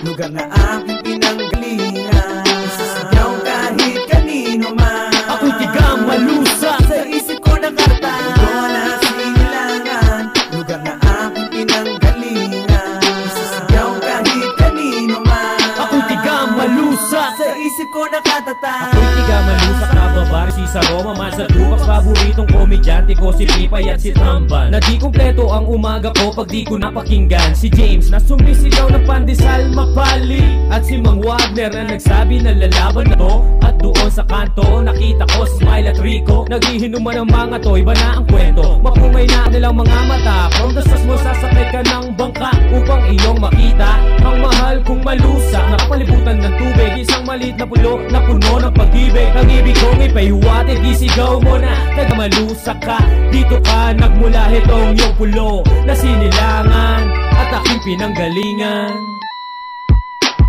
Lugar na aking pinanggalingan, isisigaw kahit kanino man. Ako'y tigang malusa, sa isip ko nakata. Mundo na sinilangan, lugar na aking pinanggalingan, isisigaw kahit kanino man. Ako'y tigang malusa, sa isip ko nakatata. ako'y tigang malusa, kababar si Saroma man sa tupak. Paboritong komedyante ko si Pipay at si Tamban. Na di kumpleto ang umaga ko pag di ko napakinggan si James na sumisigaw ng pandesal mapali, at si Mang Wagner na nagsabi na lalaban na to. At doon sa kanto nakita ko si Smile at Rico, naghihinuman ng mga to, iba na ang kwento. Mapungay na nilang mga mata, from the stars mo sasakay ka ng bangka upang iyong makita ang mahal kong malusa. Nakapalibutan ng tubig, isang maliit na pulo na puno ng pag-ibig. Ang ibig kong ipaihuwate, isigaw mo na taga malusa ka. Dito ka nagmula, itong iyong pulo na sinilangan at aking pinanggalingan.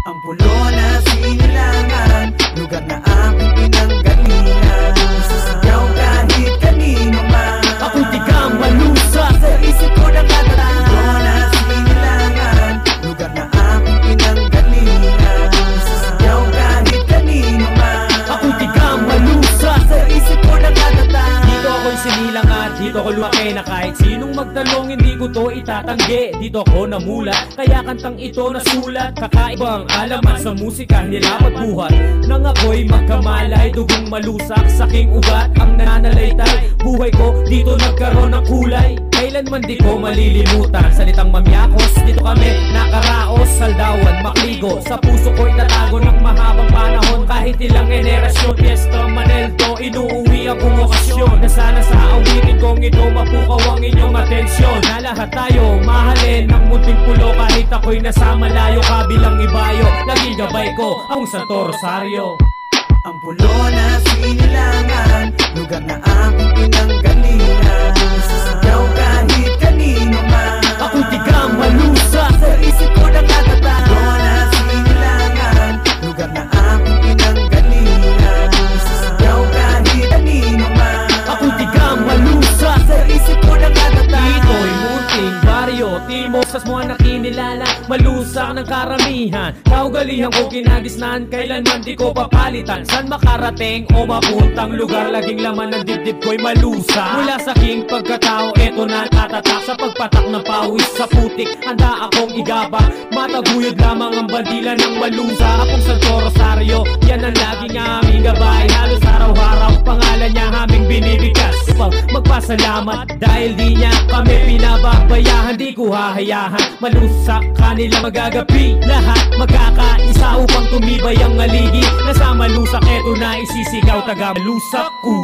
Ang pulo na sinilangan, lugar na aking pinanggalingan, isisigaw kahit kanino man. Ako'y tigang malusa, sa isip ko nakatata. Pulo na sinilangan, lugar na aking pinanggalingan, isisigaw kahit kanino man. ako'y tigang malusa, sa isip ko nakatata. dito ako'y sinilang at dito ako lumaki na kahit sinong magtanong hindi ko to itatanggi. Dito ako namulat, kaya kantang ito nasulat. Kakaibang alaman sa musika nila pagbuhat nang ako'y magkamalay, dugong malusak sa aking ugat ang nananalaytay. Buhay ko dito nagkaroon ng kulay, kailanman di ko malilimutan. Salitang mamyakos, dito kami nakaraos, saldawan, makligo. Sa puso ko'y natago ng mahabang panahon, kahit ilang generasyon. Fiesta Manelto, inuuwi ang okasyon na sana sa awitin kong ito mapukaw ang inyong atensyon. Na lahat tayo mahalin ng munting pulo, kahit ako'y nasa malayo kabilang ibayo. Laging gabay ko ang Santo Rosario. Ang pulo na sinilangan, lugar na aking pinanggalingan, isisigaw kahit kanino man. Ako'y tigang malusa, sa isip ko nakatata. Pulo na sinilangan, lugar na aking pinanggalingan, isisigaw kahit kanino man. ako'y tigang malusa, sa isip ko nakatata. ito'y munting baryo, Timosas mo ang nakinilala, malusak ng karamihan. Kaugalihan ko kinagisnan, kailanman di ko papalitan. San makarating o mapuntang lugar, laging laman ng dibdib ko'y malusa. Mula sa aking pagkatao, eto na tatatak sa pagpatak ng pawis sa putik. Handa akong igabak, mataguyod lamang ang bandila ng malusa. Akong Santo Rosario, yan ang laging aming gabay. Halos araw-araw, pangalan niya aming binibigkas upang magpasalamat. Dahil di niya kami pinababayahan, di ko hahayahan malusak kanila magagapi. Lahat magkakaisa upang tumibay ang aligi. Nasa malusak, eto na isisigaw taga malusak ko.